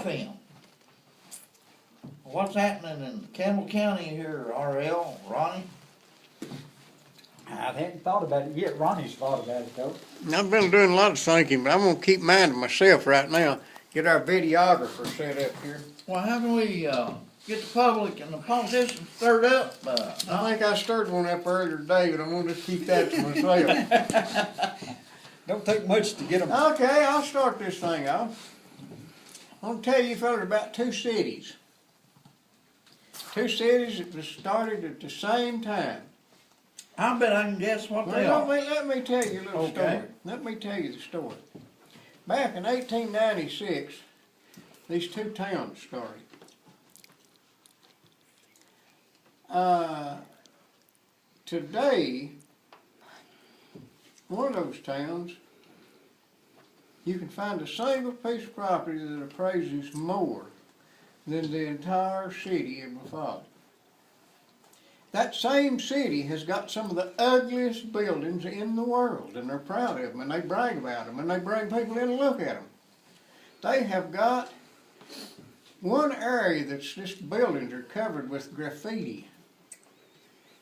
FM. What's happening in Campbell County here, RL, Ronnie? I hadn't thought about it yet. Ronnie's thought about it though. I've been doing a lot of thinking, but I'm gonna keep mine to myself right now. Get our videographer set up here. Well, how can we, get the public and the politicians stirred up? I think I stirred one up earlier today, but I'm gonna just keep that to myself. Don't take much to get them. Okay, I'll start this thing off. I'm gonna tell you fellas about two cities. Two cities that was started at the same time. I bet I can guess what they are. Let me tell you a little Okay. story. Let me tell you the story. Back in 1896, these two towns started. Today, one of those towns, you can find a single piece of property that appraises more than the entire city of Buffalo. That same city has got some of the ugliest buildings in the world, and they're proud of them, and they brag about them, and they bring people in to look at them. They have got one area that's just buildings are covered with graffiti.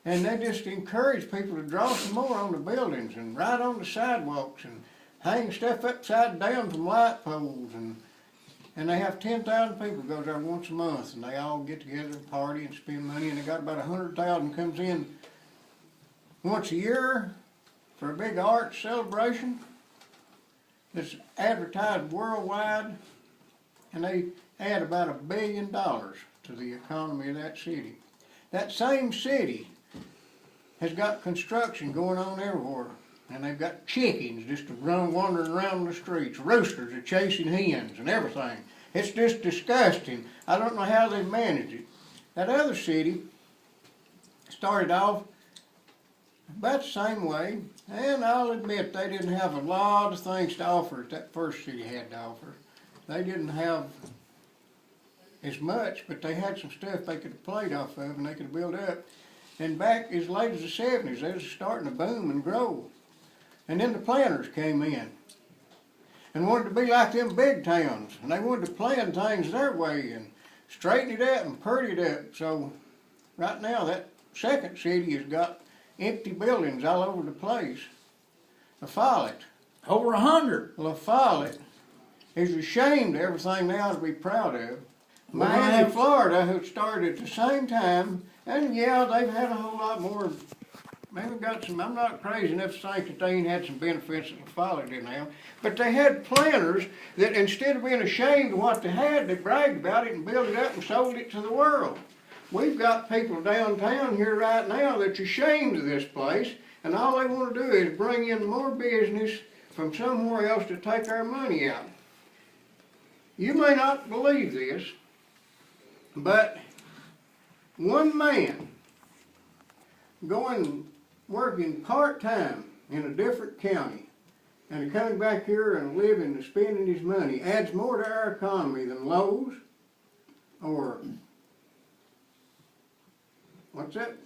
And they just encourage people to draw some more on the buildings and write on the sidewalks and hang stuff upside down from light poles. And they have 10,000 people goes there once a month, and they all get together and party and spend money, and they got about 100,000 comes in once a year for a big art celebration that's advertised worldwide, and they add about $1 billion to the economy of that city. That same city has got construction going on everywhere, and they've got chickens just wandering around the streets, roosters are chasing hens and everything. It's just disgusting. I don't know how they manage it. That other city started off about the same way, and I'll admit they didn't have a lot of things to offer that first city had to offer. They didn't have as much, but they had some stuff they could have played off of and they could have built up. And back as late as the 70s, they was starting to boom and grow. And then the planters came in and wanted to be like them big towns. And they wanted to plan things their way and straighten it up and purty it up. So right now that second city has got empty buildings all over the place. La Follette. Over 100. La Follette is ashamed of everything now to be proud of. Miami, Florida, who started at the same time, and yeah, they've had a whole lot more. They've got some, I'm not crazy enough to think that they ain't had some benefits that La Follette didn't have, but they had planners that instead of being ashamed of what they had, they bragged about it and built it up and sold it to the world. We've got people downtown here right now that's ashamed of this place, and all they want to do is bring in more business from somewhere else to take our money out. You may not believe this, but one man going working part-time in a different county and coming back here and living and spending his money adds more to our economy than Lowe's or what's that?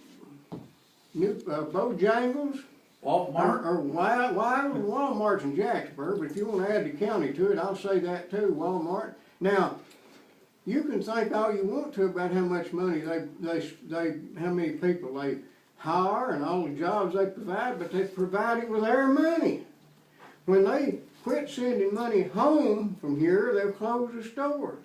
Bojangles Walmart. or Walmart's in Jacksburg, but if you want to add the county to it, I'll say that too, Walmart. Now, you can think all you want to about how much money how many people they hire and all the jobs they provide, but they provide it with our money. When they quit sending money home from here, they'll close the store.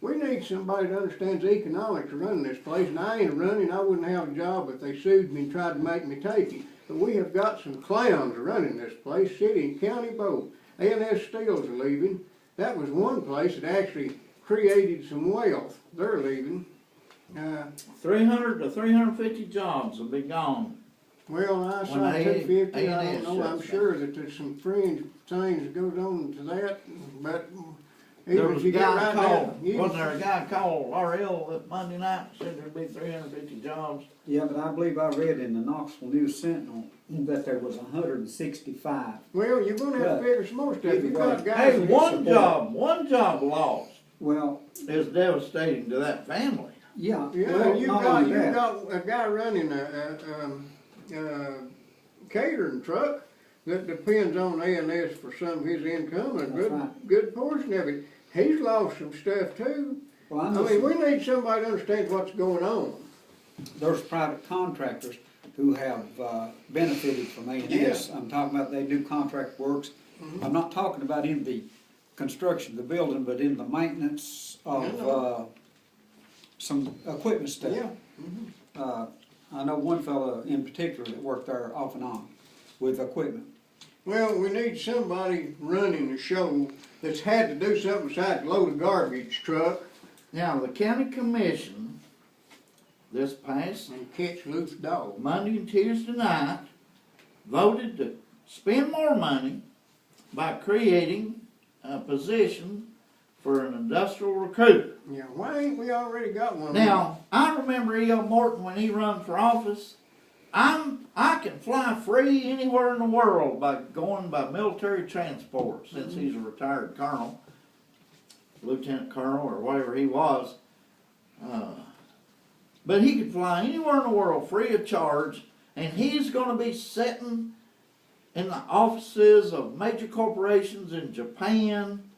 We need somebody that understands economics to run this place, and I ain't running. I wouldn't have a job if they sued me and tried to make me take it. But we have got some clowns running this place, city and county both. A&S Steels are leaving. That was one place that actually created some wealth. They're leaving. 300 to 350 jobs will be gone. Well, I When saw 250. I A&S don't know. I'm shuts sure that there's some fringe things that goes on to that, but There even was if a you get guy right called, now, wasn't there a guy called RL that Monday night said there'd be 350 jobs? Yeah, but I believe I read in the Knoxville News Sentinel that there was 165. well, you're going to have to figure some more stuff. You've got guys Hey, that one job lost Well, is devastating to that family. yeah. Yeah, well, you've not got only that. a guy running a catering truck that depends on A&S for some of his income, and a That's right. good portion of it. he's lost some stuff too. Well, I I know mean, some- we need somebody to understand what's going on. there's private contractors who have benefited from A&S. I'm talking about they do contract works. I'm not talking about in the construction of the building, but in the maintenance of some equipment stuff. Yeah. I know one fellow in particular that worked there off and on with equipment. Well, we need somebody running the show that's had to do something besides load a garbage truck Now, the county commission, this past and catch loose dogs. Monday and Tuesday night, voted to spend more money by creating a position for an industrial recruiter. Yeah, why ain't we already got one? Now, I remember E.L. Morton when he run for office. I can fly free anywhere in the world by going by military transport, since he's a retired colonel, lieutenant colonel or whatever he was. But he could fly anywhere in the world free of charge, and he's going to be sitting in the offices of major corporations in Japan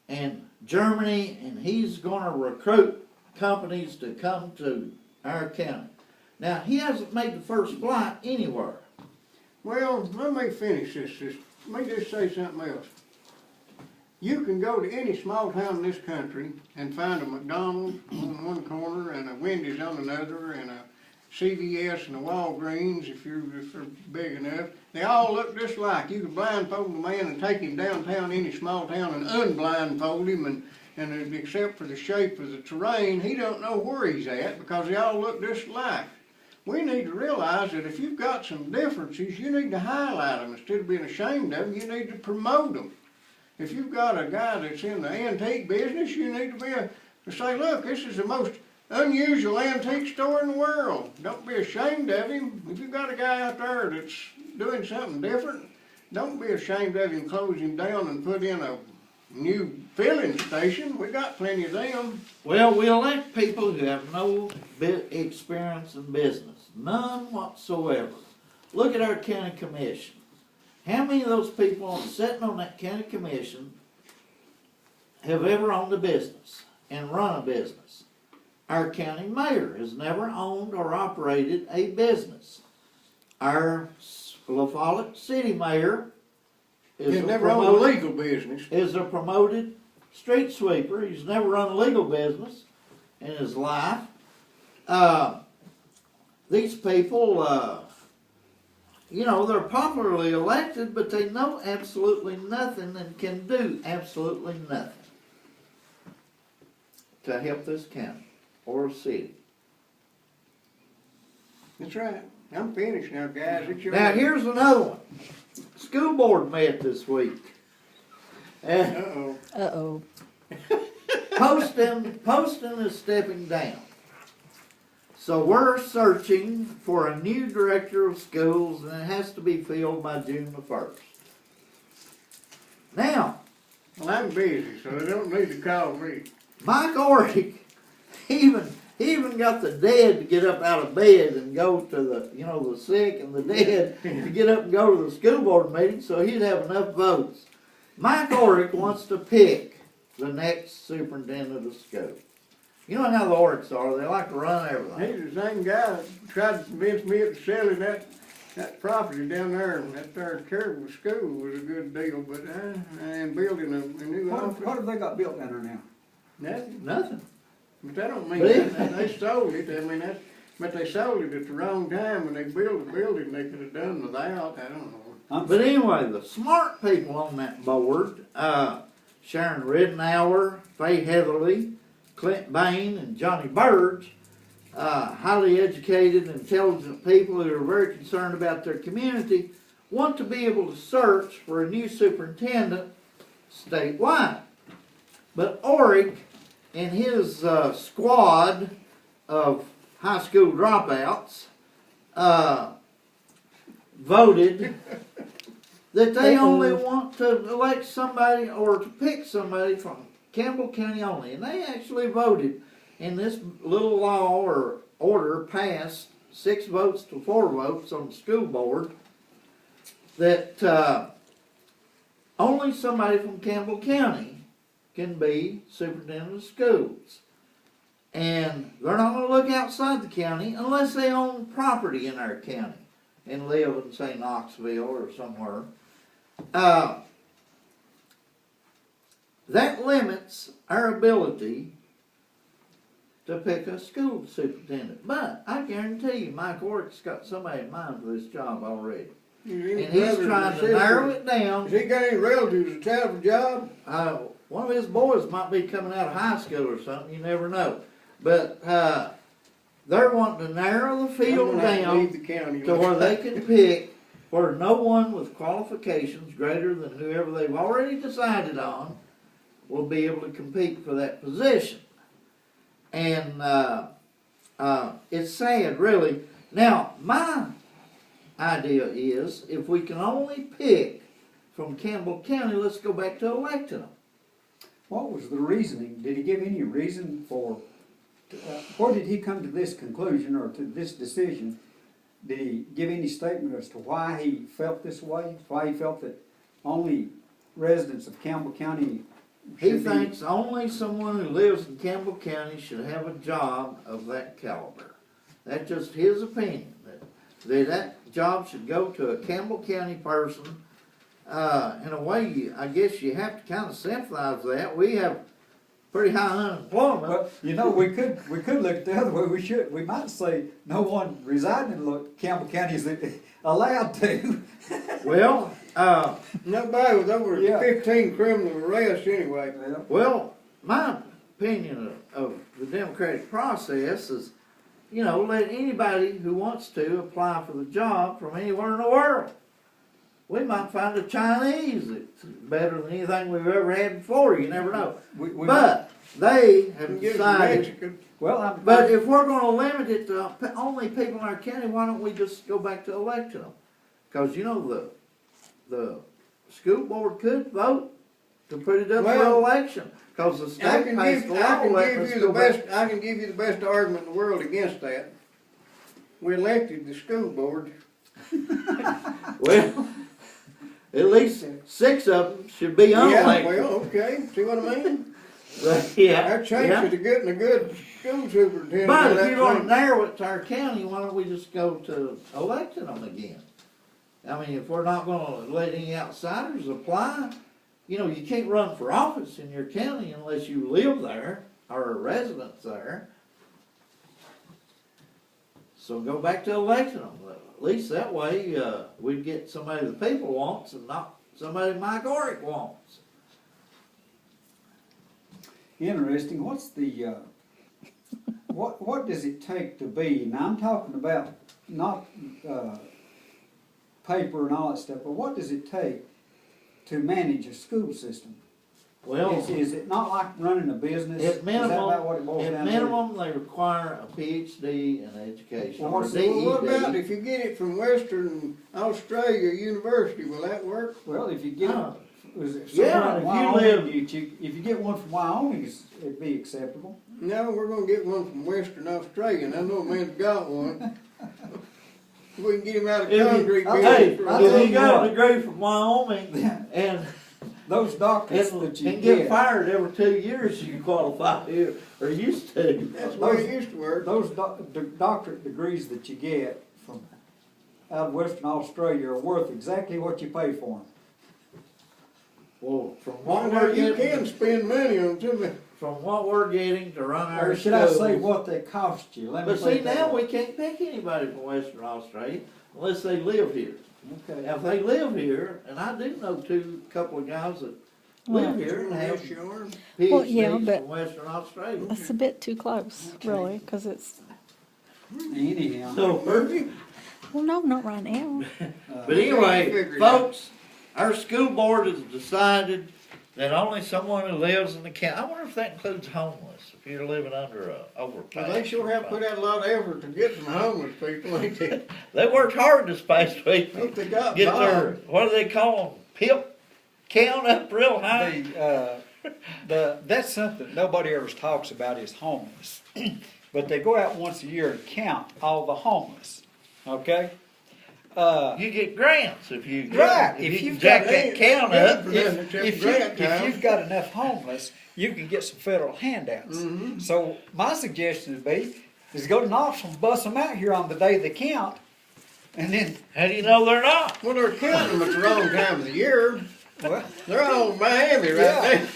and Germany, and he's going to recruit companies to come to our county. Now, he hasn't made the first flight anywhere. Well, let me finish this. Let me just say something else. You can go to any small town in this country and find a McDonald's on one corner and a Wendy's on another and a CVS and a Walgreens if you're big enough. They all look just like. You can blindfold a man and take him downtown any small town and unblindfold him and except for the shape of the terrain, he don't know where he's at because they all look just alike. We need to realize that if you've got some differences, you need to highlight them. Instead of being ashamed of them, you need to promote them. If you've got a guy that's in the antique business, you need to say, look, this is the most unusual antique store in the world. Don't be ashamed of him. If you've got a guy out there that's doing something different, don't be ashamed of him, close him down and put in a new filling station. We got plenty of them. Well, we elect people who have no experience in business, none whatsoever. Look at our county commission. How many of those people sitting on that county commission have ever owned a business and run a business? Our county mayor has never owned or operated a business. Our La Follette city mayor He's never owned a legal business. is a promoted street sweeper. He's never run a legal business in his life. These people, you know, they're popularly elected, but they know absolutely nothing and can do absolutely nothing to help this county or city. That's right. I'm finished now, guys. It's your Now, here's another one. School board met this week. And Uh-oh. Uh-oh. Poston is stepping down. So we're searching for a new director of schools, and it has to be filled by June the 1st. Now, Well, I'm busy, so they don't need to call me. Mike Orick, he even got the dead to get up out of bed and go to the, you know, the sick and the dead to get up and go to the school board meeting so he'd have enough votes. Mike Orick wants to pick the next superintendent of school. You know how the Oricks are, they like to run everything. He's the same guy that tried to convince me that selling that property down there, that there Caribou School was a good deal, but and building a new office. What have they got built down there now? Nothing. Nothing. But that don't mean But that. They sold it. I mean, but they sold it at the wrong time when they built the building. They could have done without. I don't know. But anyway, the smart people on that board, Sharon Ridenour, Faye Heatherly, Clint Bain, and Johnny Burge, highly educated, intelligent people who are very concerned about their community, want to be able to search for a new superintendent statewide. But Orick and his squad of high school dropouts voted that they only want to elect somebody or to pick somebody from Campbell County only. And they actually voted in this little law or order passed 6 votes to 4 votes on the school board that only somebody from Campbell County can be superintendent of schools. And they're not gonna look outside the county unless they own property in our county and live in, say, Knoxville or somewhere. That limits our ability to pick a school superintendent. But I guarantee you, Mike Orrick's got somebody in mind for this job already. And he's trying to narrow it down. Has he got any relatives that's out of a job? One of his boys might be coming out of high school or something, you never know. But they're wanting to narrow the field down Leave the county. to where they can pick where no one with qualifications greater than whoever they've already decided on will be able to compete for that position. And it's sad, really. Now, my idea is if we can only pick from Campbell County, let's go back to electing them. What was the reasoning? Did he give any reason for, where did he come to this conclusion or to this decision? Did he give any statement as to why he felt this way? Why he felt that only residents of Campbell County He should be? thinks only someone who lives in Campbell County should have a job of that caliber. That's just his opinion. That job should go to a Campbell County person. In a way, I guess you have to kind of sympathize with that. We have pretty high unemployment. Well, you know, we could look at the other way. We might say no one residing in Campbell County is allowed to. Well, Nobody with over Yeah. 15 criminal arrests anyway. well, my opinion of the democratic process is, you know, let anybody who wants to apply for the job from anywhere in the world. We might find a Chinese that's better than anything we've ever had before. You never know. But they have Get some decided. Mexican. Well, But if we're going to limit it to only people in our county, why don't we just go back to electing them? Because you know the school board could vote to put it up for Well, election. Because the I state can pays give, the I law can letting give us you the go back. best. I can give you the best argument in the world against that. We elected the school board. Well, at least 6 of them should be Yeah, unelected. well, okay. See what I mean? Yeah, That changes yeah. to getting a good school superintendent. But if That you're going to thing. narrow it to our county, why don't we just go to electing them again? I mean, if we're not going to let any outsiders apply, you know, you can't run for office in your county unless you live there or are a resident there. So go back to electing them. At least that way we'd get somebody the people wants and not somebody Mike Orrick wants. interesting. What's the what does it take to be? Now I'm talking about not paper and all that stuff, but what does it take to manage a school system? Well, Is it not like running a business? at Is that about what it minimum, boils at down to? minimum, they require a PhD in education Well, or what's Well, what about DED. if you get it from Western Australia University? Will that work? Well, if you get Uh, was it yeah, somewhere in if you Wyoming, live- if you get one from Wyoming, it'd be acceptable. No, we're gonna get one from Western Australia, and I know a man's got one. We can get him out of If you- concrete. Hey, business I'll for- tell if you you got a what. degree from Wyoming and Those doctors that you get get, fired every 2 years, you qualify here, or used to. That's the way it used to work. those doctorate degrees that you get from out of Western Australia are worth exactly what you pay for them. Well, from Well, what now, we're you getting, can spend money on them. from what we're getting to run our Or should I say schools. what they cost you? Let me But put see, it that now way. we can't pick anybody from Western Australia unless they live here. Okay. Now, if they live here, and I do know couple of guys that live here and have Yes, you are. Well, yeah, PhDs but- from Western Australia. That's a bit too close, really, because it's, Anyhow, So, well, no, not right now. but anyway, Figure it out. folks, our school board has decided that only someone who lives in the county, I wonder if that includes homeless, if you're living under a overpass. Well, they sure have put out a lot of effort to get some homeless people, ain't they? They worked hard this past week Hope to they got get their, by. what do they call them, pip count up real high. that's something nobody ever talks about is homeless. But they go out once a year and count all the homeless, okay? You get grants if you Right, if if you you've jack got- that count up. If you've got enough homeless, you can get some federal handouts. Mhm. So my suggestion would be, is go to Knoxville and bust them out here on the day they count, and then, How do you know they're not? Well, they're counting them at the wrong time of the year. well, They're all in Miami right Yeah. there.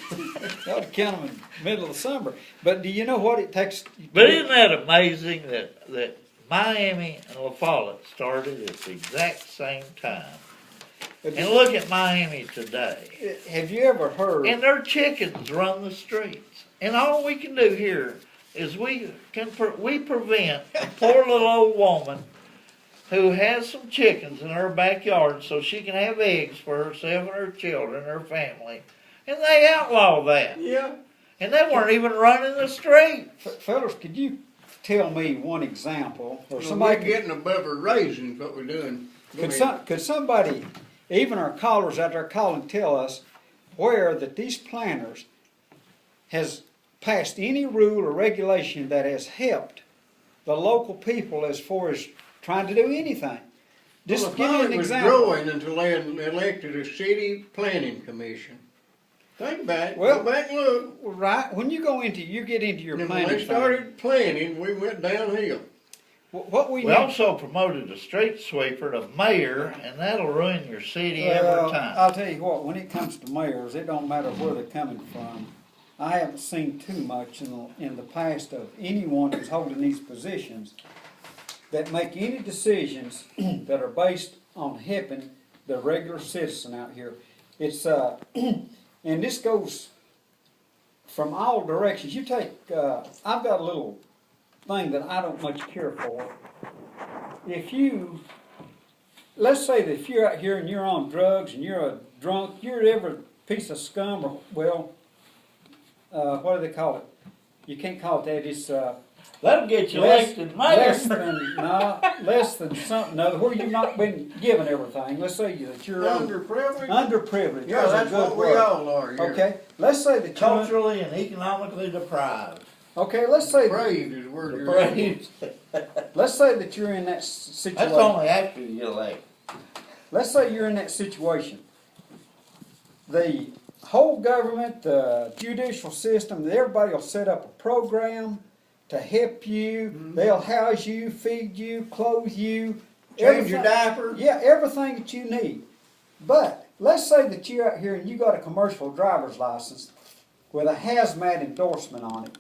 you ought to count them in the middle of the summer. But do you know what it takes? But isn't that amazing that Miami and La Follette started at the exact same time? And look at Miami today. Have you ever heard? And their chickens run the streets. And all we can do here is we prevent a poor little old woman who has some chickens in her backyard so she can have eggs for herself and her children, her family. And they outlaw that. Yeah. And they weren't even running the street. Fellas, could you tell me one example, or Well, somebody we're getting above our raisins, what we're doing. Go ahead. could somebody, even our callers out there calling, tell us where that these planners has passed any rule or regulation that has helped the local people as far as trying to do anything? Just Well, give me an it was example. growing until they elected a city planning commission. Think about it. Well, Go back and look. Right, when you get into your And when planning they thing, started planning, we went downhill. what we We need. also promoted a street sweeper to mayor, and that'll ruin your city every time. I'll tell you what, when it comes to mayors, it don't matter where they're coming from. I haven't seen too much in the past of anyone who's holding these positions that make any decisions that are based on helping the regular citizen out here. It's, and this goes from all directions. You take, I've got a little thing that I don't much care for. Let's say that if you're out here and you're on drugs and you're a drunk, you're every piece of scum, or, well, what do they call it? You can't call it that, it's, That'll get you less elected mayor. less than something other, where you've not been given everything. Let's say that you're Underprivileged? underprivileged. Yeah, There's a that's good what we word. all are here. Okay, let's say that you're, Culturally and economically deprived. okay, let's say, Depraved is the word you're Depraved. let's say that you're in that situation. That's only after you get elected. Let's say you're in that situation. The whole government, the judicial system, everybody will set up a program to help you. Mm-hmm. They'll house you, feed you, clothe you. Change your everything- diaper. Yeah, everything that you need. But let's say that you're out here and you got a commercial driver's license with a hazmat endorsement on it.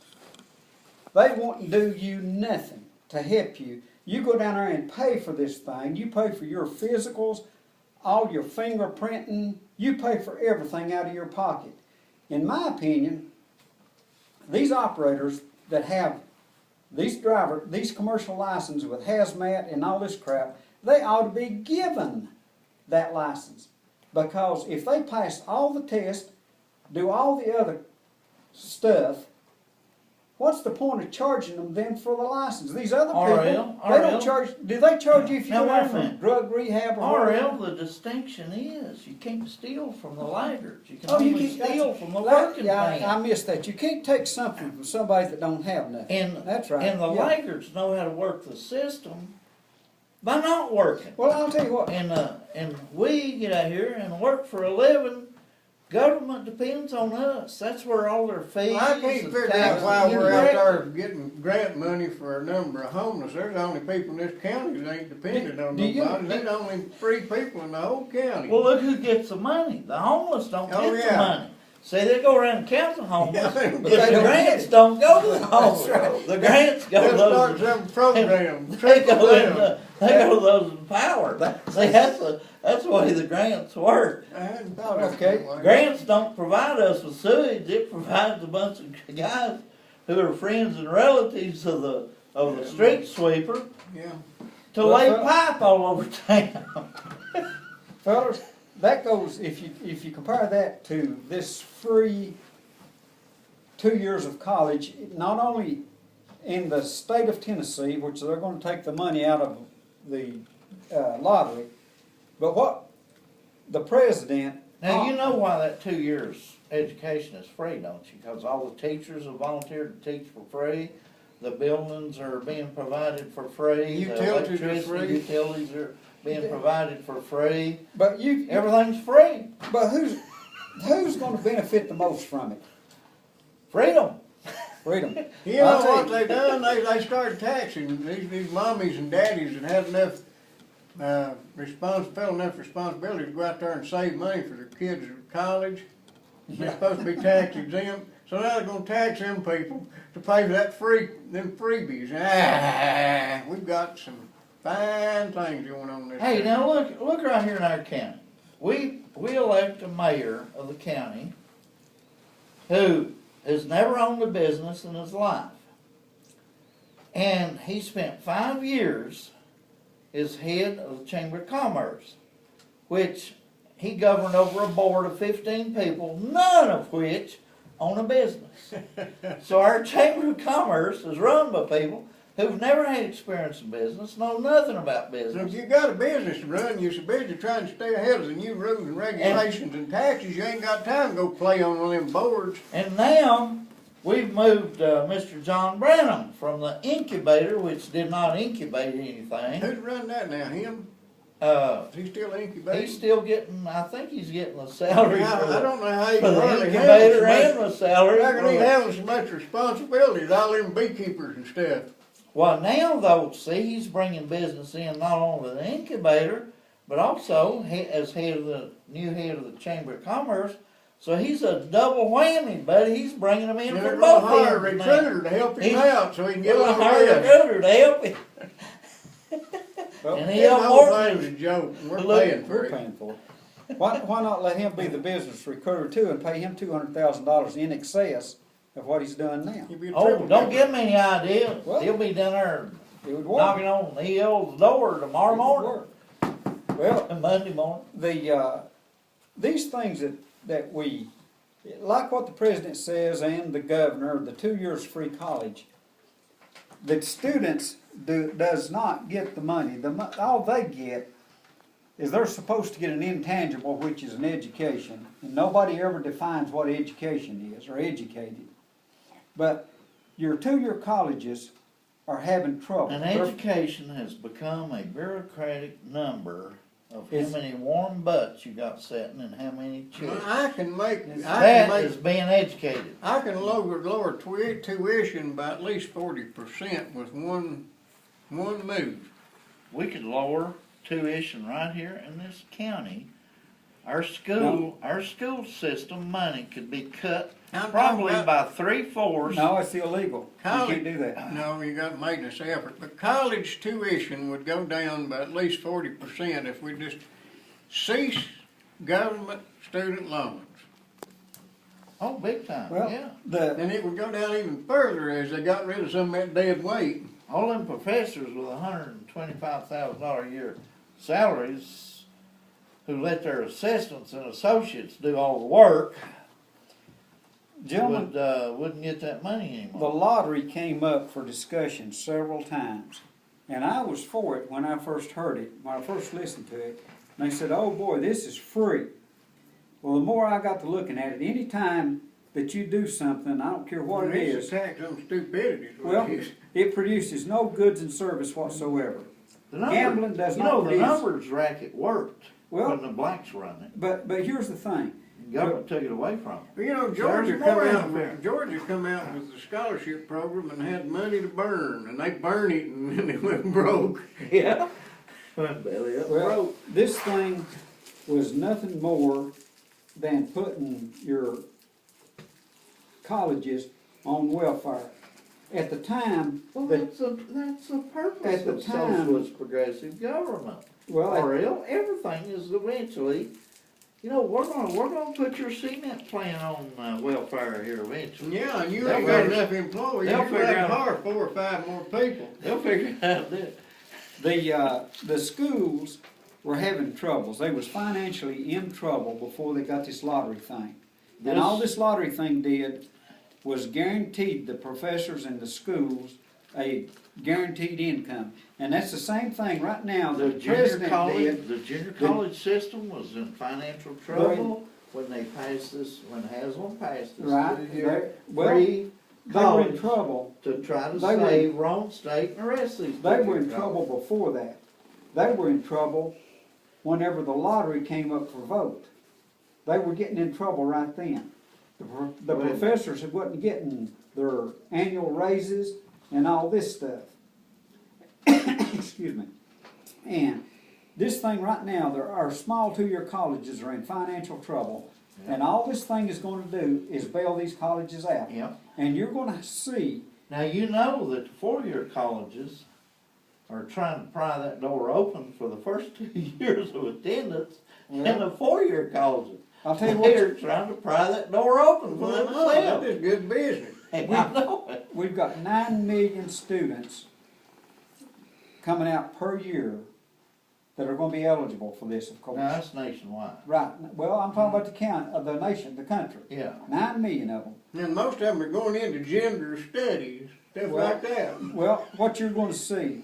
They won't do you nothing to help you. You go down there and pay for this thing. You pay for your physicals, all your fingerprinting. You pay for everything out of your pocket. In my opinion, these operators that have these commercial licenses with hazmat and all this crap, they ought to be given that license. Because if they pass all the tests, do all the other stuff, what's the point of charging them then for the license? These other people, they don't charge. Do they charge you if you Now, go wait a out for minute. drug rehab or whatever? RL, the distinction is you can't steal from the laggards. You can Oh, you only can steal from the that- working yeah, man. I missed that. You can't take something from somebody that don't have nothing. And That's right. And the yeah. laggards know how to work the system by not working. Well, I'll tell you what. And we get out here and work for a living. Government depends on us. That's where all their fees. I can't and figure out taxes why get we're out collected. there getting grant money for a number of homeless. There's only people in this county that ain't dependent on Do you- nobody. There's only 3 people in the whole county. Well, look who gets the money. The homeless don't Oh, get yeah. the money. See, they go around and count the homeless, Yeah, but they the don't grants get it. don't go to the homeless. right. The grants go to They'll start those. some program. They trickle go in. down. They go to those empowered. See, that's the way the grants work. I hadn't thought of Okay. it that way. Grants don't provide us with sewage. It provides a bunch of guys who are friends and relatives of the street sweeper Yeah. to Well, lay well- pipe all over town. Fellas, that goes, if you compare that to this free 2 years of college, not only in the state of Tennessee, which they're going to take the money out of the lottery, but what the president... Now, you know why that 2 years education is free, don't you? Because all the teachers have volunteered to teach for free. The buildings are being provided for free. Utilities are The electricity free. utilities being provided for free. But you, Everything's free. but who's gonna benefit the most from it? Freedom. Freedom. You know I'll tell what you. they done? They started taxing these mommies and daddies that had enough, felt enough responsibility to go out there and save money for their kids at college. They're supposed to be tax exempt, so now they're gonna tax them people to pay for them freebies. We've got some fine things going on in this. Hey, country. now look right here in our county. We elect a mayor of the county who has never owned a business in his life. And he spent 5 years as head of the Chamber of Commerce, which he governed over a board of 15 people, none of which own a business. So our Chamber of Commerce is run by people who've never had experience in business, know nothing about So if business. you got a business to run, you're so busy trying to stay ahead of the new rules and regulations and taxes, you ain't got time to go play on one of them boards. And now, we've moved Mr. John Branham from the incubator, which did not incubate anything. Who's running that now, him? Is he still incubating? He's still getting, I think he's getting a salary Yeah, for I don't know how he for the hardly incubator handles and so much. the salary. I reckon for he the- having so much responsibility as all them beekeepers and stuff. Well, now though, see, he's bringing business in not only the incubator, but also as new head of the Chamber of Commerce. So he's a double whammy, buddy. He's bringing them in And they're from gonna both hire a ends now. recruiter to help him He's- out so he can get We'll a little hire a rest. recruiter to help him. Well, And he The helped whole Martin. thing's a joke, and we're Look, paying for We're it. paying for it. Why not let him be the business recruiter too and pay him $200,000 in excess of what he's done now? He'd be a Oh, triple don't dipper. give him any idea. Well- He'll be down there It would work. knocking on EL's door tomorrow It would morning, work. Well, Monday morning. these things that we, like what the president says and the governor, the 2 years free college, the students does not get the money. All they get is they're supposed to get an intangible, which is an education, and nobody ever defines what education is or educated. But your 2 year colleges are having trouble. An They're- education has become a bureaucratic number of how Is- many warm butts you got sitting and how many chairs. I can That is being educated. I can lower tuition by at least 40% with one move. We could lower tuition right here in this county. Our school system money could be cut I'm probably talking by 3/4. No, it's illegal. You College, can't do that. No, you got made this effort, but college tuition would go down by at least 40% if we just cease government student loans. Oh, big time, Well, yeah. And it would go down even further as they got rid of some of that dead weight. All them professors with $125,000 a year salaries who let their assistants and associates do all the work Gentlemen, wouldn't get that money the anymore. lottery came up for discussion several times, and I was for it when I first heard it, when I first listened to it. And they said, "Oh boy, this is free." Well, the more I got to looking at it, any time that you do something, I don't care what it It's is, a tax on stupidity is what well, it is. it produces no goods and service whatsoever. The number- Gambling does you not know, the produce- numbers racket worked Well- when the blacks run it. But here's the thing. The government took it away from them. Well, you know, There's more out there. Georgia come out with the scholarship program and had money to burn, and they burned it and then it went broke. Yeah. Went belly up Well, broke. this thing was nothing more than putting your colleges on welfare. At the time, Well, the- that's a purpose At the of time- socialist progressive government. well, Or else everything is eventually, you know, we're gonna put your cement plant on welfare here eventually. Yeah, and you They'll ain't got figure- enough employees, they'll you figure got out- to hire 4 or 5 more people. They'll figure out how to do it. the schools were having troubles. They was financially in trouble before they got this lottery thing. And all this lottery thing did was guaranteed the professors in the schools a guaranteed income. And that's the same thing right now The the junior president college, did. the junior college system was in financial trouble when they passed this, when Haslam passed this Right, 2-year well, free They were in college trouble. to try to They were- save Rome State and the rest of these. They were in two-year trouble colleges. before that. they were in trouble whenever the lottery came up for vote. They were getting in trouble right then. The professors wasn't getting their annual raises and all this stuff. Excuse me. And this thing right now, our small two-year colleges are in financial trouble. And all this thing is gonna do is bail these colleges out. Yep. And you're gonna see, Now, you know that the four-year colleges are trying to pry that door open for the first 2 years of attendance, and the four-year colleges, I'll tell you what, they're trying to pry that door open for Well, no, that themselves. is good business. I know it. we've got 9 million students coming out per year that are gonna be eligible for this, of course. Now, that's nationwide. Right, well, I'm talking about the county, of the nation, the country. Yeah. 9 million of them. And most of them are going into gender studies, stuff Well- like that. Well, what you're gonna see,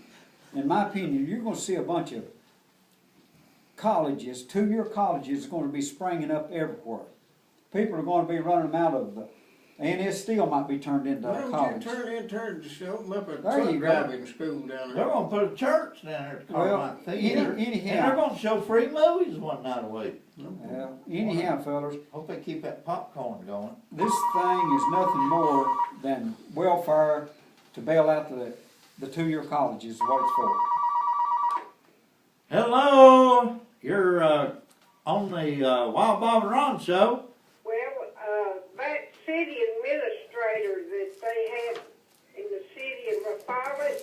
in my opinion, you're gonna see a bunch of colleges, two-year colleges are gonna be springing up everywhere. People are gonna be running them out of the, A&S Steel might be turned into Why a don't college. you open up a There you truck go. driving school down They're there? gonna put a church down there at the Well, Carmine Theater, and anyhow. they're gonna show free movies one night a week. Well, anyhow, fellas, Hope they keep that popcorn going. this thing is nothing more than welfare to bail out the two-year colleges is what it's for. Hello, you're on the Wild Bob and Ron show. Well, that city administrator that they had in the city of Rapallet,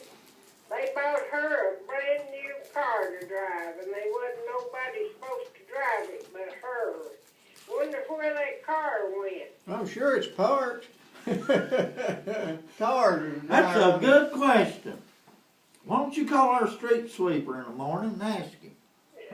they bought her a brand new car to drive, and they wasn't nobody supposed to drive it but her. Wonder where that car went. I'm sure it's parked. Cars are That's a driving. good question. Why don't you call our street sweeper in the morning and ask him?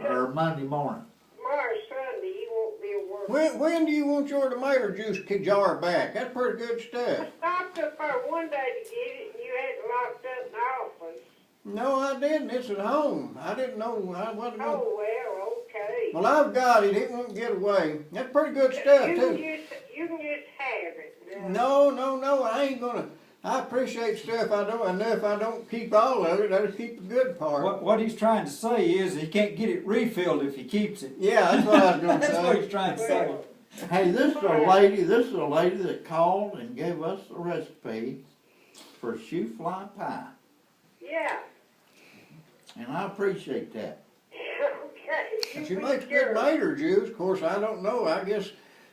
Or Monday morning. Tomorrow's Sunday, he won't be at work. When do you want your tomato juice jar back? That's pretty good stuff. I stopped up there one day to get it, and you had it locked up in the office. No, I didn't. It's at home. I didn't know. I wasn't gonna... Oh, well, okay. Well, I've got it. It won't get away. That's pretty good stuff, you too. you can just have it. No, I ain't gonna. I appreciate stuff I don't, enough I don't keep all of it, I just keep the good part. What he's trying to say is he can't get it refilled if he keeps it. Yeah, that's what I was gonna That's what say. he's trying to say. Hey, this is a lady that called and gave us a recipe for shoe fly pie. Yeah. And I appreciate that. Okay. She be makes sure. good mater juice, of course, I don't know, I guess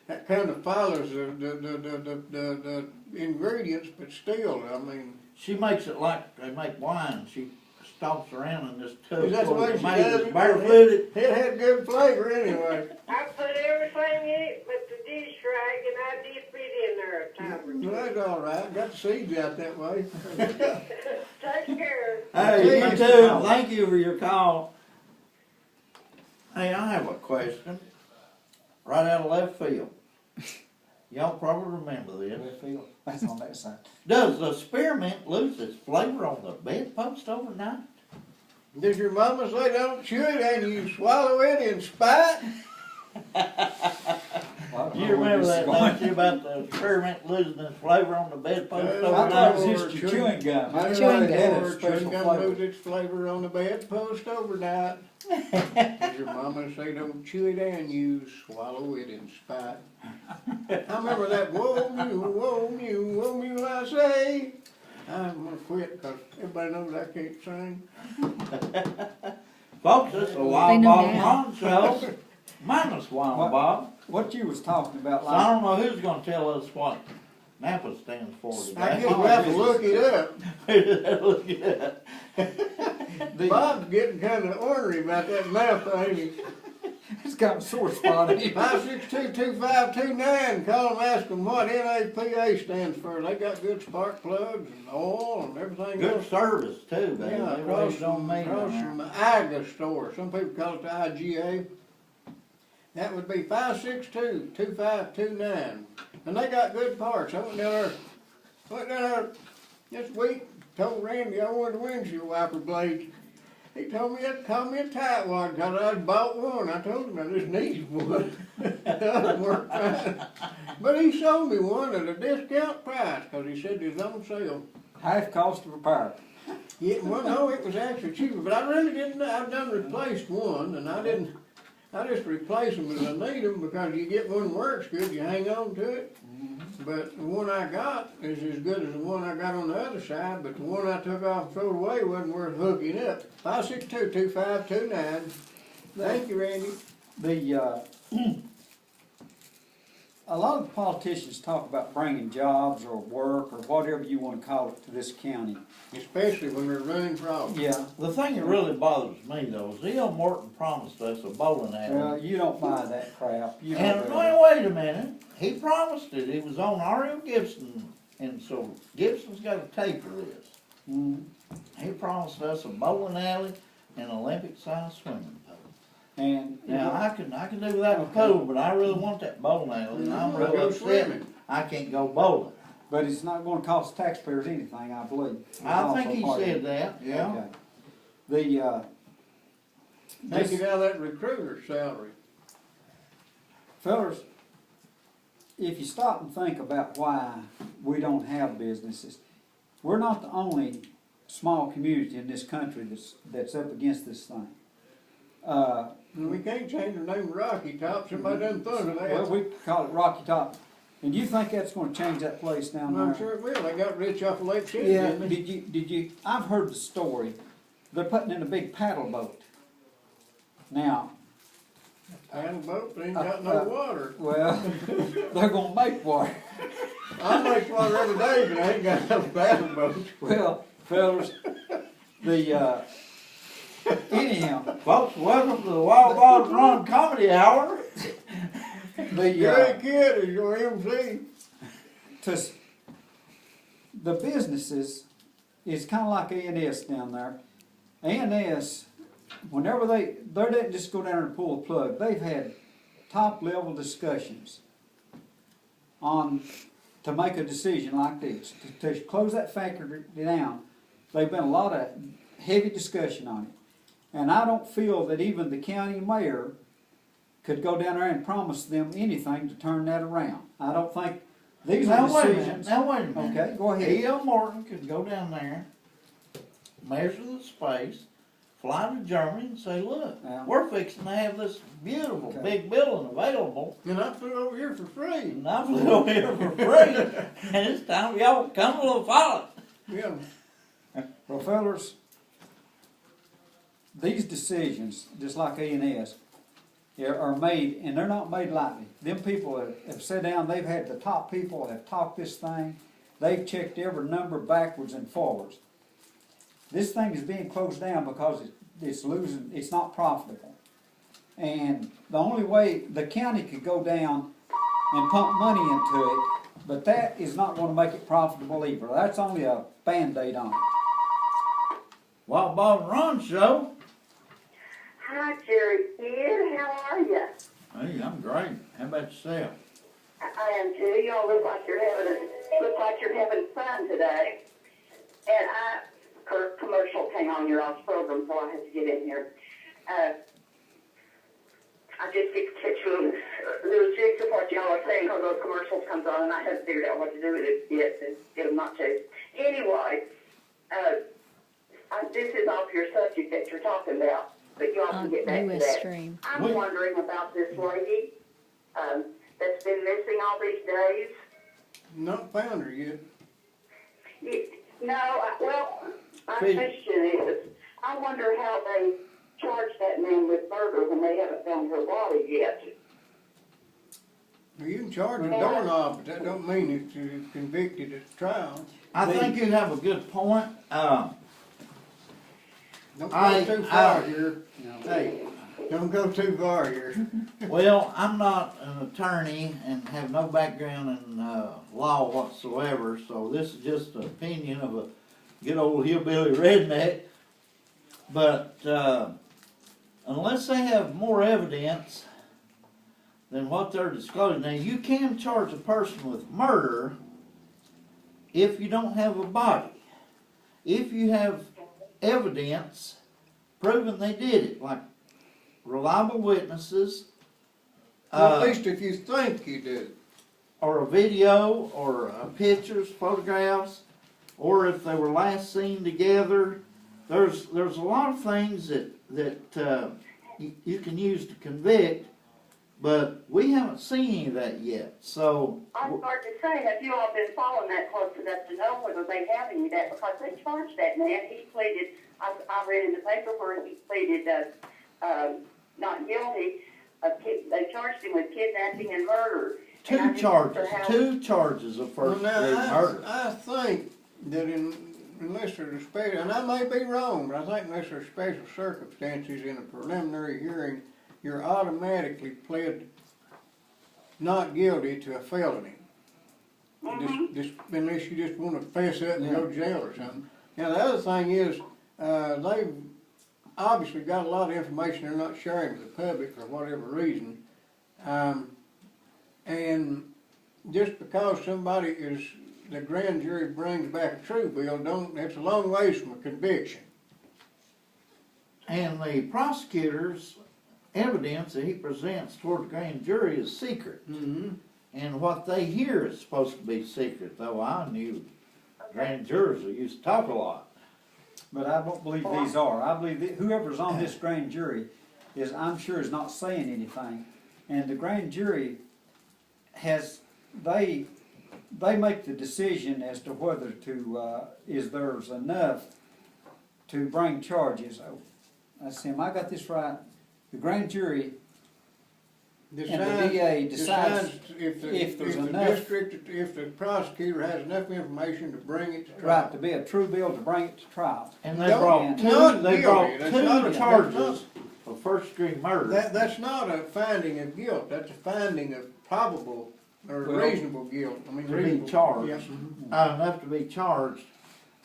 that kind of follows the ingredients, but still, I mean. She makes it like they make wine. She stomps around in this tub Is that the full way of she does tomatoes, it? barefooted. It had good flavor anyway. I put everything in it but the dish rag, and I dip it in there a time or two. Well, that's all right, got the seeds out that way. Take care. Hey, Thank you you. too. Thank you for your call. Hey, I have a question. Right out of left field. Y'all probably remember this. That's on that side. Does the spearmint lose its flavor on the bedpost overnight? Does your mama say don't chew it and you swallow it in spite? You remember that, don't you, about the spearmint losing its flavor on the bedpost I I thought overnight? it was just your chewing gum. I Chewing like gum. it, Had a special chewing gum flavor. lose its flavor on the bedpost overnight. Does your mama say don't chew it and you swallow it in spite? I remember that, whoa mew, I say. I'm gonna quit because everybody knows I can't sing. Folks, this is a They Wild know Bob and now. Ron show. Minus Wild What? Bob. What you was talking about, So I don't know who's gonna tell us what Napa stands for I today. guess we'll have to look it up. Look at that. Bob's getting kind of ornery about that mouth, ain't he? it's got a sore spot in it. 562-2529, call them, ask them what NAPA stands for. They got good spark plugs and oil and everything Good else. service too, baby. Yeah, They across really don't mean from that. the IGA store. Some people call it the IGA. That would be 562-2529. And they got good parts. I went down there this week, told Randy I wanted a windshield wiper blade. He told me to call me a tightwad because I had bought one. I told him I just needed one. It doesn't work fine. But he sold me one at a discount price because he said it was on sale. Half cost of a pair. Yeah, well, no, it was actually cheaper, but I really didn't, I've done replaced one, and I just replace them as I need them, because you get one that works good, you hang on to it. But the one I got is as good as the one I got on the other side, but the one I took off and threw away wasn't worth hooking up. 562-2529. Thank you, Randy. A lot of politicians talk about bringing jobs or work or whatever you wanna call it to this county. Especially when they're running for office. Yeah, The thing that really bothers me though is E.L. Morton promised us a bowling well, alley. you don't buy that crap. You know And that. wait a minute, he promised it, it was on R.M. Gibson, and so Gibson's got a tape of this. Mhm. He promised us a bowling alley and Olympic-sized swimming pool. And, Now, I can do without the pool, but I really want that bowling alley, and I'm really Go upset swimming. I can't go bowling. but it's not gonna cost taxpayers anything, I believe. It's I also think he part of said it. that, yeah. Okay. The, Take it out of that recruiter's salary. Fellas, if you stop and think about why we don't have businesses, we're not the only small community in this country that's up against this thing. And we can't change the name of Rocky Top, somebody done thought of Well, that. we call it Rocky Top. And you think that's gonna change that place down there? I'm sure it will, they got rich off of Lake City, Yeah, didn't they? did you, I've heard the story. They're putting in a big paddle boat. Now, Paddle boat, they ain't got no water. well, they're gonna make water. I make water every day, but I ain't got no paddle boats. Well, fellas, anyhow, Folks, welcome to the Wild Bottom Run Comedy Hour. Gary Kidd is your MC. The businesses is kinda like A&S down there. A&S, whenever they didn't just go down there and pull the plug, they've had top level discussions to make a decision like this, to close that factory down. They've been a lot of heavy discussion on it. And I don't feel that even the county mayor could go down there and promise them anything to turn that around. I don't think these are decisions. Now wait a minute. Okay, go ahead. E.L. Morton could go down there, measure the space, fly to Germany and say, look, Yeah. we're fixing to have this beautiful Okay. big building available. And I flew over here for free. And I flew over here for free, and it's time for y'all to come to follow it. Yeah, Well, fellas, these decisions, just like A&S, are made, and they're not made lightly. Them people have sat down, they've had the top people have talked this thing, they've checked every number backwards and forwards. This thing is being closed down because it's not profitable. And the only way, the county could go down and pump money into it, but that is not gonna make it profitable either. That's only a Band-Aid on it. Wild Bottom Run Show. Hi, Jerry Kidd. How are you? Hey, I'm great. How about yourself? I am too. Y'all look like you're having fun today. And commercial came on your all's program, so I had to get in here. I just get to catch little jigs of what y'all are saying because those commercials comes on, and I haven't figured out what to do with it yet to get them not to. Anyway, this is off your subject that you're talking about, but y'all can get back to US that. stream. I'm wondering about this lady that's been missing all these days. not found her yet. My question is, I wonder how they charge that man with murder when they haven't found her body yet. Well, you can charge a doorknob, but that don't mean that you're convicted at trial. I think you have a good point. Don't I- go too far here. Hey, don't go too far here. Well, I'm not an attorney and have no background in law whatsoever, so this is just an opinion of a good old hillbilly redneck. But unless they have more evidence than what they're disclosing, now you can charge a person with murder if you don't have a body. If you have evidence proving they did it, like reliable witnesses, At least if you think you did. or a video, or pictures, photographs, or if they were last seen together, there's a lot of things that you can use to convict, but we haven't seen any of that yet, so. I was hard to say, have you all been following that close enough to know whether they have any of that? Because they charged that man, he pleaded, I read in the paper where he pleaded, not guilty they charged him with kidnapping and murder. Two charges of Well, first now, degree murder. I think that unless there's a special, and I may be wrong, but I think unless there's special circumstances in a preliminary hearing, you're automatically pled not guilty to a felony. Just unless you just want to fess up and go to jail or something. Now, the other thing is, they've obviously got a lot of information they're not sharing with the public for whatever reason. And just because somebody the grand jury brings back a true bill, that's a long ways from a conviction. And the prosecutor's evidence that he presents toward the grand jury is secret. And what they hear is supposed to be secret, though I knew grand jurors who used to talk a lot. But I don't believe these are. I believe that whoever's on this grand jury I'm sure is not saying anything. And the grand jury they make the decision as to whether to, there's enough to bring charges. Oh, let's see, I got this right? The grand jury and the DA decides if there's enough. If the prosecutor has enough information to bring it to trial. Right, to be a true bill to bring it to trial. And they brought two charges of first degree murder. That's not a finding of guilt, that's a finding of probable or reasonable guilt. I mean, To be reasonable. charged, Yeah. enough to be charged.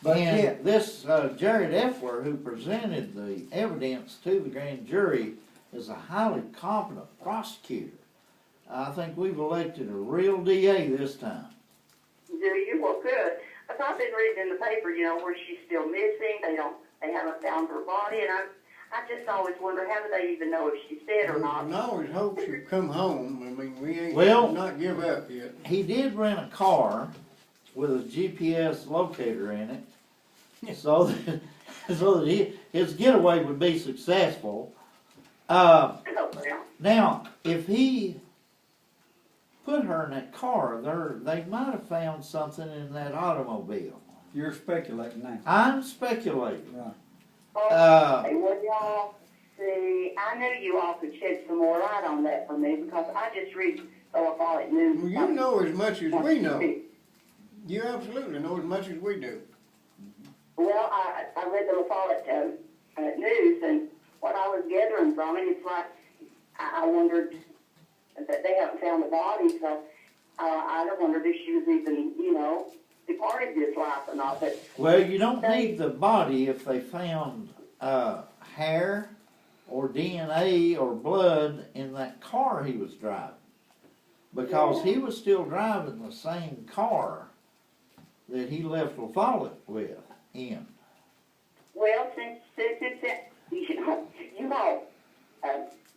But And yeah. this Jared Effler, who presented the evidence to the grand jury, is a highly competent prosecutor. I think we've elected a real DA this time. Do you? Well, good. Because I've been reading in the paper, where she's still missing. They haven't found her body, and I just always wonder, how do they even know if she's dead or not? We can always hope she'll come home. I mean, we ain't not give up yet. He did rent a car with a GPS locator in it, so that his getaway would be successful. Oh, well. Now, if he put her in that car, they might have found something in that automobile. You're speculating now. I'm speculating. Right. Hey, well, y'all, see, I knew you all could shed some more light on that for me, because I just read Philip News. Well, you know as much as we know. You absolutely know as much as we do. Well, I read the LaFollette News, and what I was gathering from it, it's like, I wondered that they haven't found the body, so I wondered if she was even, departed this life or not. But Well, you don't need the body if they found hair or DNA or blood in that car he was driving. Because he was still driving the same car that he left LaFollette in. well, since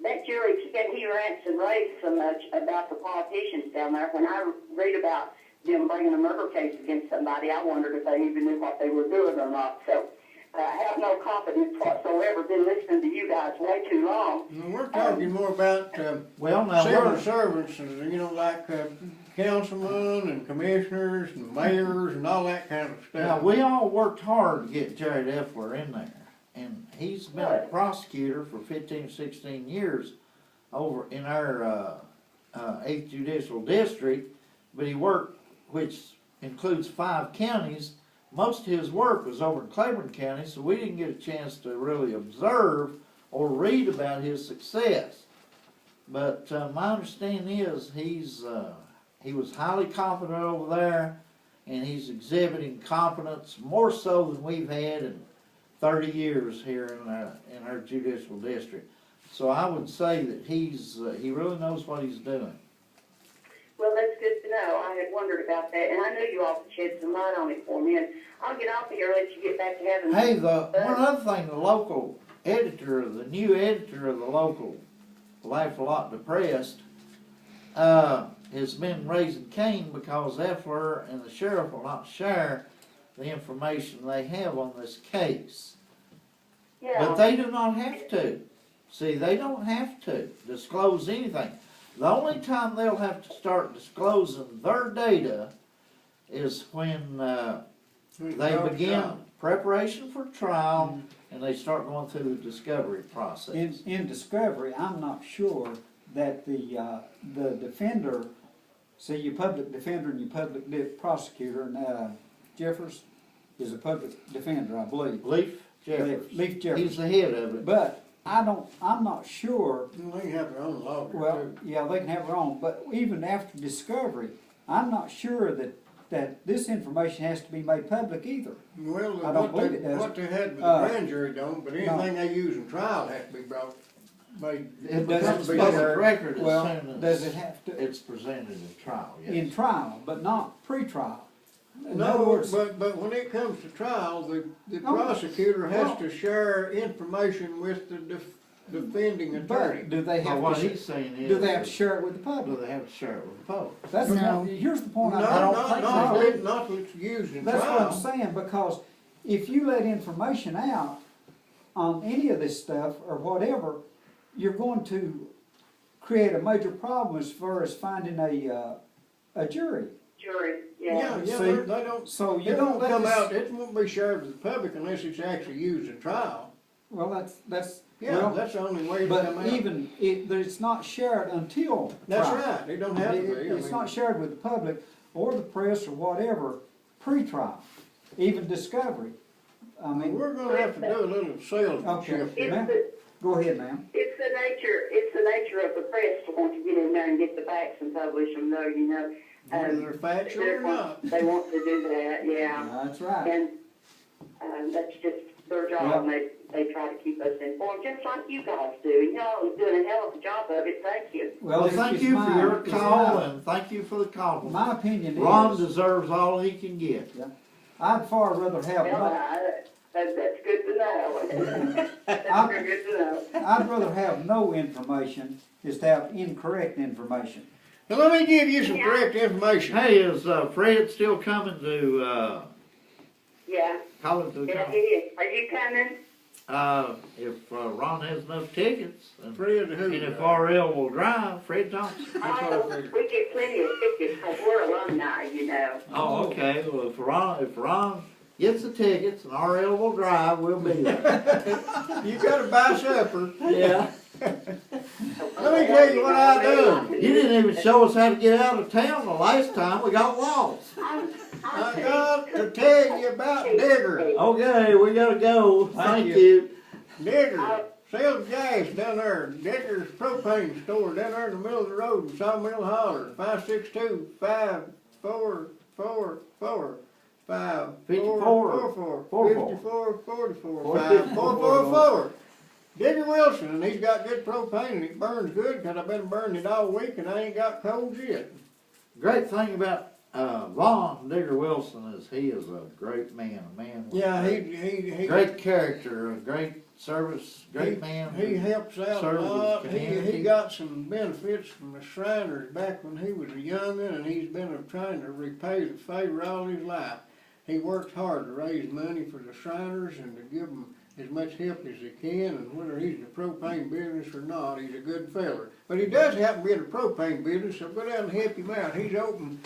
that jury he rants and raves so much about the politicians down there. When I read about them bringing a murder case against somebody, I wondered if they even knew what they were doing or not. So I have no confidence whatsoever. Been listening to you guys way too long. And we're talking more about Now civil servants, like councilmen and commissioners and mayors and all that kind of Now, stuff. we all worked hard to get Jared Effler in there. And he's been a prosecutor for 15 or 16 years over in our 8th Judicial District. But he worked, which includes 5 counties. Most of his work was over in Claiborne County, so we didn't get a chance to really observe or read about his success. But my understanding is he was highly competent over there, and he's exhibiting competence more so than we've had in 30 years here in our judicial district. So I would say that he really knows what he's doing. Well, that's good to know. I had wondered about that, and I knew you all could shed some light on it for me. And I'll get off here and let you get back to having. Hey, one other thing, the local editor, the new editor of the local Laugh a Lot Depressed, has been raising Cain because Effler and the sheriff will not share the information they have on this case. Yeah. But they do not have to. See, they don't have to disclose anything. The only time they'll have to start disclosing their data is when, they begin preparation for trial and they start going through the discovery process. In discovery, I'm not sure that the defender, see, your public defender and your public prosecutor, and Jeffers is a public defender, I believe. Leaf Jeffers. Leaf Jeffers. He's the head of it. But I'm not sure, They have their own lawyer well, too. yeah, they can have their own, but even after discovery, I'm not sure that this information has to be made public either. Well, I don't believe it does. what they had with Uh, the grand jury don't, but anything they use in trial has to be brought, made. It Does becomes it- public record as Well, soon does as it have to, it's presented in trial, yes. in trial, but not pre-trial? In other No, words, but when it comes to trial, the Oh, prosecutor has well- to share information with the defending attorney. but do they But have what to, he's saying is. do they have to share it with the Do public? they have to share it with the public? That's the No. point, here's the point No, I don't not, think not, so. not till it's used in That's what I'm trial. saying, because if you let information out on any of this stuff or whatever, you're going to create a major problem as far as finding a jury. Jury, Yeah, See? they don't, So you it don't won't let come this, out, it won't be shared with the public unless it's actually used in trial. well, that's, Yeah, well, that's the only way to come but out. even, it's not shared until That's trial. right, it don't have to be. I It's mean, not shared with the public or the press or whatever, pre-trial, even discovery. I mean, We're gonna have to do a little salesmanship. Okay. It's Ma'am? the, go ahead, ma'am. it's the nature of the press to want to get in there and get the facts and publish them, though, you know. Whether they're factual or not. They want to do that, yeah. That's right. And, that's just their Yeah. job, and they try to keep us informed, just like you guys do. And y'all are doing a hell of a job of it, thank you. Well, it's- thank it's you for mine. your It's call mine. and thank you for the compliment. My opinion Ron is, deserves all he can get. I'd far rather have Well, no, that's good to know. That's very good to know. I'd rather have no information is to have incorrect information. Now, let me give you some correct information. Hey, is Fred still coming to Yeah, call it to the yeah, he call? is. Are you coming? If Ron has enough tickets and, Fred, who? and if RL will drive, Fred Thompson. Oh, we get plenty of tickets because we're alumni, you know. Oh, okay. Well, if Ron gets the tickets and RL will drive, we'll be there. You gotta buy supper. Yeah. Let me tell you what I done. You didn't even show us how to get out of town the last time we got lost. I got to tell you about Digger. Okay, we gotta go. Thank you. you. Digger sells gas down there. Digger's propane store down there in the middle of the road in Sawmill Holler. 562-544-5444-5444-5444. Digger Wilson, and he's got good propane and it burns good because I've been burning it all week and I ain't got colds yet. Great thing about Vaughn Digger Wilson is he is a great man, a man with Yeah, he great character, a great service, great man. He helps out a serves his lot. community. He got some benefits from the Shriners back when he was a youngin', and he's been trying to repay the favor all his life. He worked hard to raise money for the Shriners and to give them as much help as he can, and whether he's in the propane business or not, he's a good feller. But he does happen to be in the propane business, so go down and help him out. He's open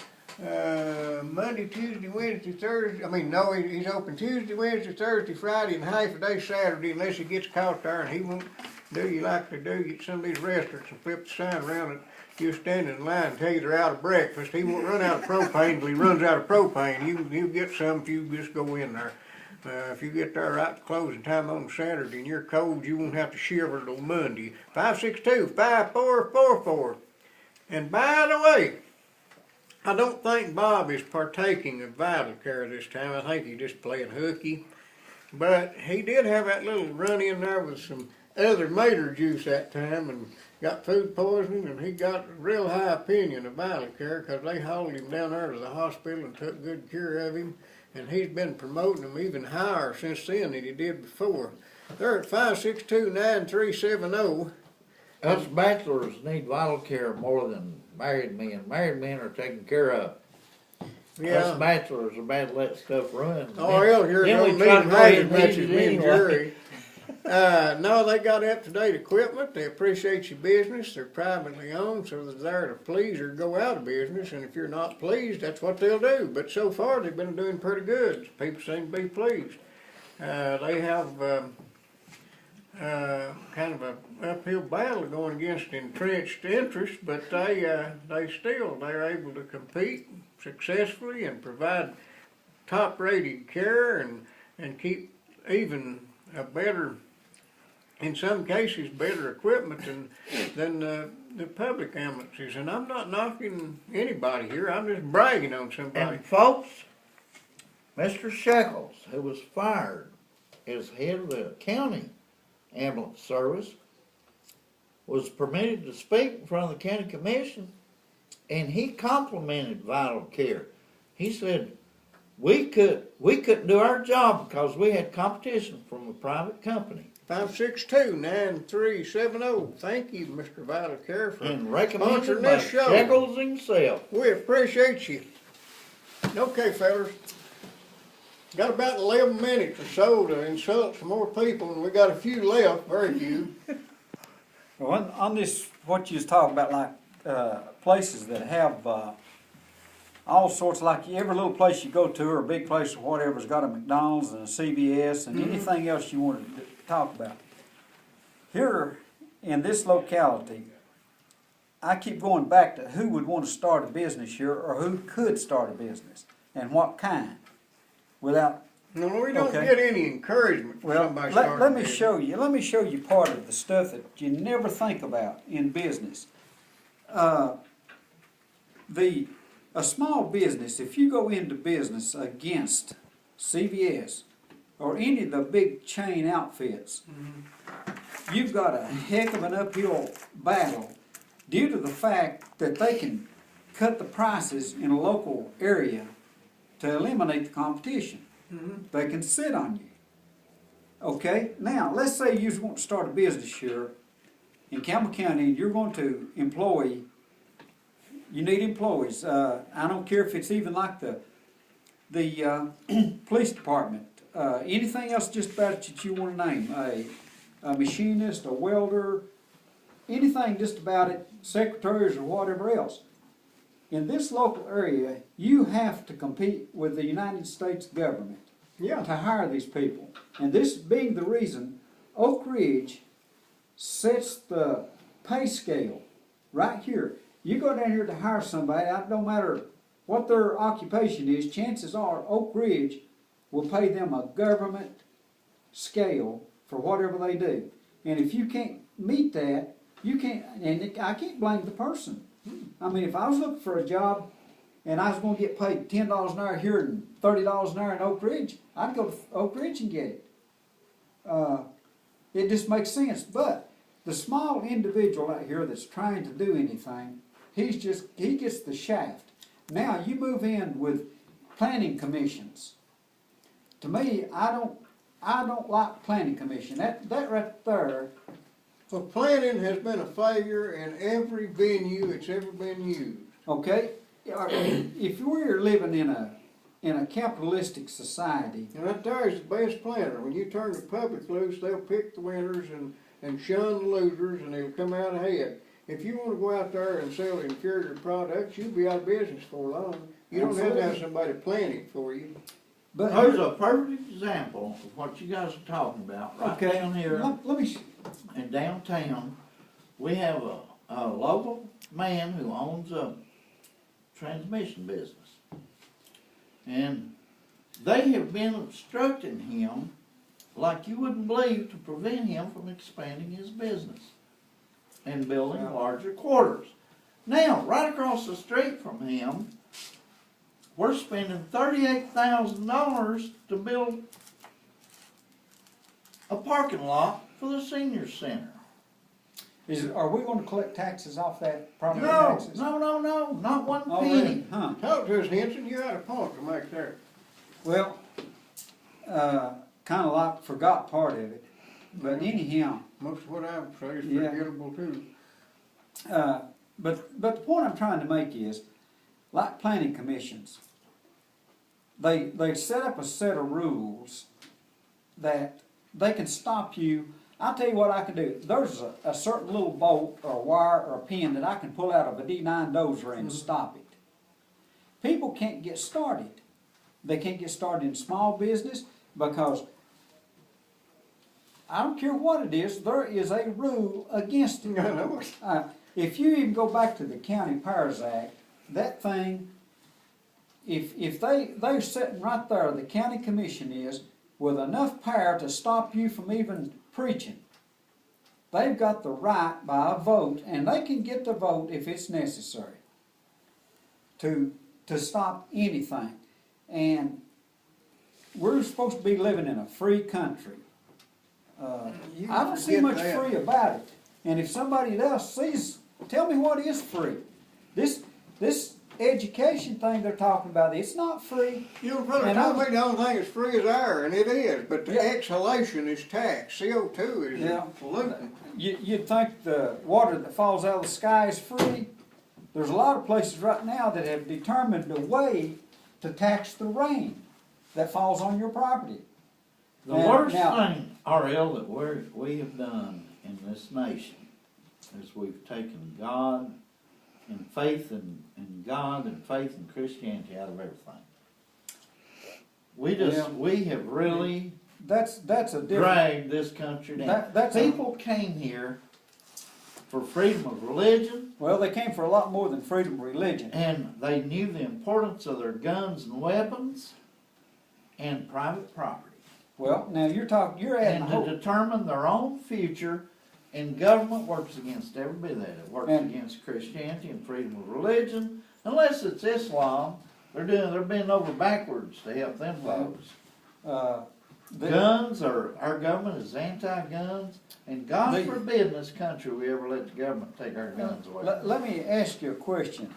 Monday, Tuesday, Wednesday, Thursday. He's open Tuesday, Wednesday, Thursday, Friday, and half a day Saturday, unless he gets caught there, and he won't do you like they do at some of these restaurants and flip the sign around and you stand in line and tell you they're out of breakfast. He won't run out of propane until he runs out of propane. You get some if you just go in there. If you get there right to closing time on Saturday and you're cold, you won't have to shiver till Monday. 562-5444. And by the way, I don't think Bob is partaking of Vital Care this time. I think he's just playing hooky. But he did have that little run in there with some other mater juice that time and got food poisoning, and he got a real high opinion of Vital Care because they hauled him down there to the hospital and took good care of him. And he's been promoting them even higher since then than he did before. They're at 562-9370. Us bachelors need vital care more than married men. Married men are taken care of. Us bachelors are bad to let stuff run. RL here Then don't we try need to half go as much as ahead and me and use it Jerry. No, they got up-to-date equipment, they appreciate your business, they're privately owned, so they're there to please or go out of business, and if you're not pleased, that's what they'll do. But so far, they've been doing pretty good, people seem to be pleased. They have, kind of a uphill battle going against entrenched interests, but they're able to compete successfully and provide top-rated care and keep even a better, in some cases, better equipment than the public ambulances. And I'm not knocking anybody here, I'm just bragging on somebody. And folks, Mr. Shekels, who was fired as head of the county ambulance service, was permitted to speak in front of the county commission, and he complimented Vital Care. He said, we couldn't do our job because we had competition from a private company. 562-9370. Thank you, Mr. Vital Care, for And recommended sponsoring by this show. Shekels himself. We appreciate you. Okay, fellas. Got about 11 minutes or so to insult some more people, and we got a few left, very few. Well, on this, what you was talking about, like places that have all sorts, like every little place you go to or a big place or whatever's got a McDonald's and a CVS and anything else you want to talk about. Here in this locality, I keep going back to who would want to start a business here or who could start a business and what kind without. No, we don't Okay. get any encouragement from Well, somebody let starting me a business. let me show you part of the stuff that you never think about in business. A small business, if you go into business against CVS or any of the big chain outfits, you've got a heck of an uphill battle due to the fact that they can cut the prices in a local area to eliminate the competition. They can sit on you. Okay, now let's say you want to start a business here in Campbell County and you're going to employ. You need employees. I don't care if it's even like the police department. Anything else just about it that you want to name. A machinist, a welder, anything just about it, secretaries or whatever else. In this local area, you have to compete with the United States government to hire these people. And this being the reason, Oak Ridge sets the pay scale right here. You go down here to hire somebody, it don't matter what their occupation is, chances are Oak Ridge will pay them a government scale for whatever they do. And if you can't meet that, you can't, and I can't blame the person. I mean, if I was looking for a job and I was going to get paid $10 an hour here and $30 an hour in Oak Ridge, I'd go to Oak Ridge and get it. It just makes sense. But the small individual out here that's trying to do anything, he gets the shaft. Now you move in with planning commissions. To me, I don't like planning commission. That right there. Well, planning has been a failure in every venue it's ever been used. Okay, if we're living in a capitalistic society, And right there is the best planner. When you turn the public loose, they'll pick the winners and shun the losers, and they'll come out ahead. If you want to go out there and sell inferior products, you'll be out of business for long. You don't have to have somebody planning for you. but There's a perfect example of what you guys are talking about. Right down here Let me. in downtown, we have a local man who owns a transmission business. And they have been obstructing him like you wouldn't believe to prevent him from expanding his business and building larger quarters. Now, right across the street from him, we're spending $38,000 to build a parking lot for the senior center. Are we going to collect taxes off that property No, taxes? not one Oh, penny. really? Huh. Talk to us, Henson. You had a point to make there. Well, kind of like forgot part of it, but anyhow. Most of what I would say is Yeah. forgettable too. But the point I'm trying to make is, like planning commissions, they set up a set of rules that they can stop you I'll tell you what I can do. There's a certain little bolt or wire or pin that I can pull out of a D9 dozer and stop it. People can't get started. They can't get started in small business because I don't care what it is, there is a rule against it. I know it. If you even go back to the County Powers Act, that thing, if they're sitting right there, the county commission is, with enough power to stop you from even preaching. They've got the right by a vote, and they can get the vote if it's necessary to stop anything. And we're supposed to be living in a free country. You I don't see forget much that. free about it. And if somebody else sees, tell me what is free. This education thing they're talking about, it's not free. You know, brother, And tell I- me the only thing that's free is air, and it is, but the Yeah. exhalation is taxed. CO2 is Yeah. pollutant. You'd think the water that falls out of the sky is free. There's a lot of places right now that have determined a way to tax the rain that falls on your property. The And worst now- thing, RL, that we have done in this nation is we've taken God and faith in God and faith in Christianity out of everything. Yeah. We have really That's a different. dragged this country down. That's a- People came here for freedom of religion, Well, they came for a lot more than freedom of religion. and they knew the importance of their guns and weapons and private property. Well, now you're adding And a to whole. determine their own future, and government works against every bit of that. It works And- against Christianity and freedom of religion. Unless it's Islam, they're bending over backwards to help them folks. Guns, our government is anti-guns, and God The- forbid in this country we ever let the government take our guns away. Let me ask you a question.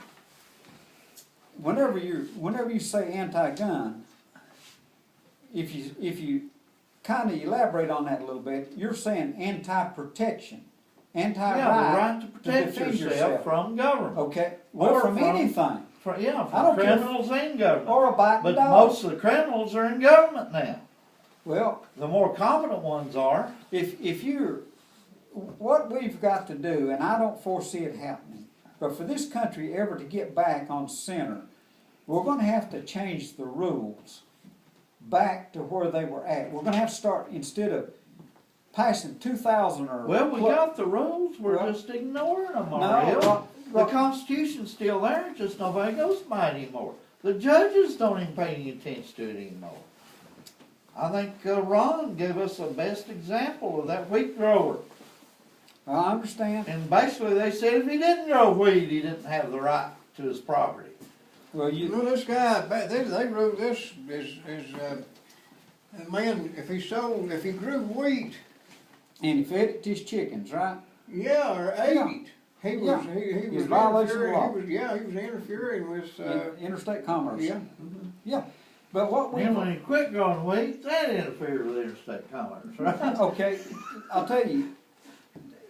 Whenever you say anti-gun, if you kind of elaborate on that a little bit, you're saying anti-protection, Yeah, the anti-right right to protect defend yourself from government. Okay, well, Or from from- anything, I don't from care if- criminals and government. or a biting But dog. most of the criminals are in government now. Well, The more competent ones are. if you're, what we've got to do, and I don't foresee it happening, but for this country ever to get back on center, we're gonna have to change the rules back to where they were at. We're gonna have to start, instead of passing 2,000 or. Well, we got the rules, we're Well, just ignoring them, No, Mario. The well, Constitution's still there, just nobody goes by it anymore. The judges don't even pay any attention to it anymore. I think Ron gave us the best example of that wheat grower. I understand. And basically they said if he didn't grow wheat, he didn't have the right to his property. Well, You know, this guy, they wrote this a man, if he grew wheat, and he fed it to his chickens, right? yeah, or ate, he was, Yeah. he It's was violation of interfering, law. he was interfering with, Interstate commerce. yeah. Yeah, but what we. And when he quit growing wheat, that interfered with interstate commerce, right? Okay, I'll tell you,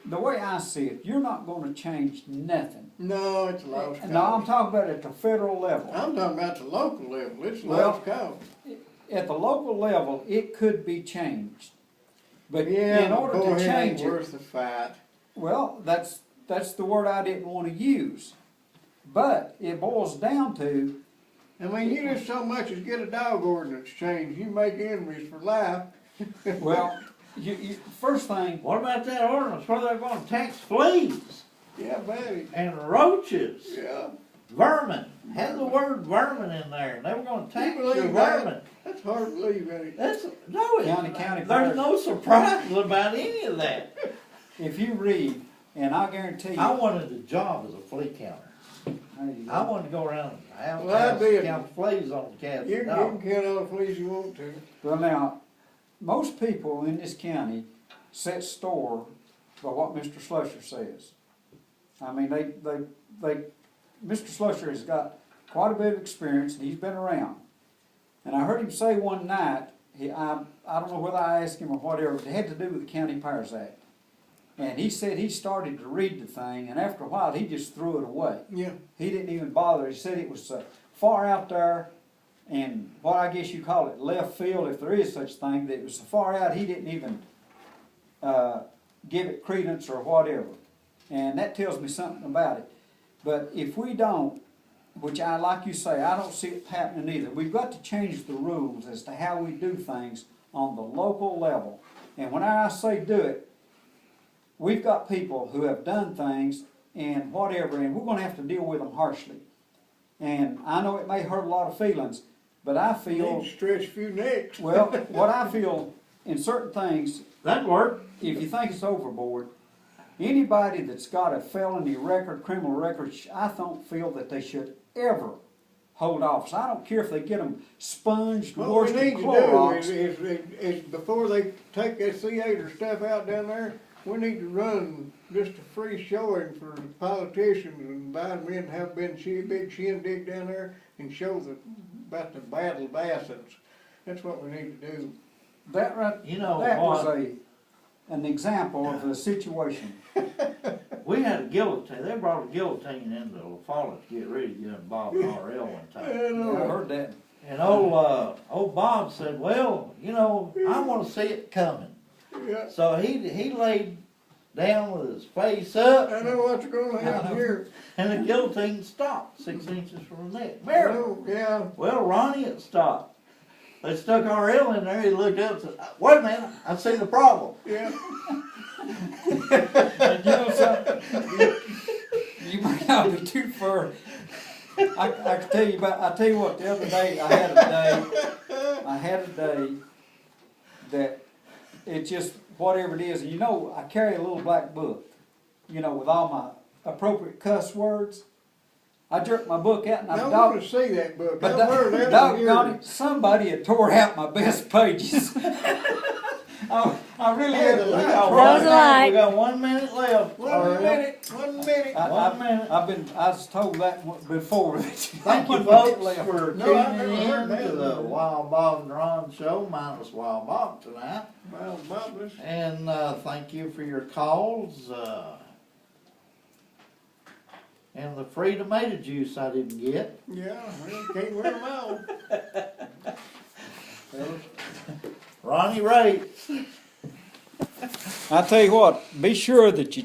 the way I see it, you're not gonna change nothing. No, it's a lost cause. No, I'm talking about at the federal level. I'm talking about the local level, it's a Well, lost cause. At the local level, it could be changed. But Yeah, in order boy, to it ain't change it, worth the fight. well, that's the word I didn't wanna use. But it boils down to, I mean, you just so much as get a dog ordinance changed, you make enemies for life. well, first thing, What about that ordinance where they're gonna tax fleas Yeah, buddy, and roaches? yeah. Vermin, had the word vermin in there, and they were gonna tax You your believe that? vermin. That's hard to believe, ain't it? That's, no, County there's fire. no surprise about any of that. if you read, and I guarantee you. I wanted a job as a flea counter. There you go. I wanted to go around the house, Well, that'd be a- count fleas on the cats You and can dogs. count all the fleas you want to. Well, now, most people in this county set store by what Mr. Slusher says. I mean, Mr. Slusher has got quite a bit of experience, and he's been around. And I heard him say one night, I don't know whether I asked him or whatever, but it had to do with the County Powers Act. And he said he started to read the thing, and after a while, he just threw it away. Yeah. He didn't even bother. He said it was far out there, and what I guess you call it left field, if there is such thing, that it was so far out he didn't even give it credence or whatever. And that tells me something about it. But if we don't, which I, like you say, I don't see it happening either. We've got to change the rules as to how we do things on the local level. And when I say do it, we've got people who have done things and whatever, and we're gonna have to deal with them harshly. And I know it may hurt a lot of feelings, but I feel, Need to stretch a few necks. well, what I feel in certain things, That'd work. if you think it's overboard, anybody that's got a felony record, criminal record, I don't feel that they should ever hold office. I don't care if they get them sponged, What we washed, need and to do Clorox. is before they take that theater stuff out down there, we need to run just a free showing for the politicians and invite them in, have big shindig down there and show about the Battle of Athens. That's what we need to do. That right, You know that what? was an example of the situation. We had a guillotine, they brought a guillotine into La Follette to get rid of you and Bob R.L. one time. I heard that. And old Bob said, well, you know, I wanna see it coming. Yeah, So he laid down with his face up, I know what's gonna happen here. and the guillotine stopped 6 inches from the neck. Miracle. Oh, yeah, Well, Ronnie, it stopped. They stuck R.L. in there, he looked up and said, wait a minute, I see the problem. yeah. And you know something? You might not be too far. I can tell you about, I tell you what, the other day, I had a day that it just, whatever it is, and you know, I carry a little black book, you know, with all my appropriate cuss words. I jerked my book out and I I wanna see that book. but I've heard that one doggone here. it, somebody had tore out my best pages. I really had to. That was a lie. We got 1 minute left. One R.L. minute, 1 minute. One minute. I was told that before. Thank you, 1 minute folks, left. for No, I've tuning never heard in that. to the Wild Bob and Ron show, minus Wild Bob tonight. Well, Bob, let's And thank you for your calls. And the free tomato juice I didn't get. yeah, well, can't wear them all. Ronnie Ray. I tell you what, be sure that you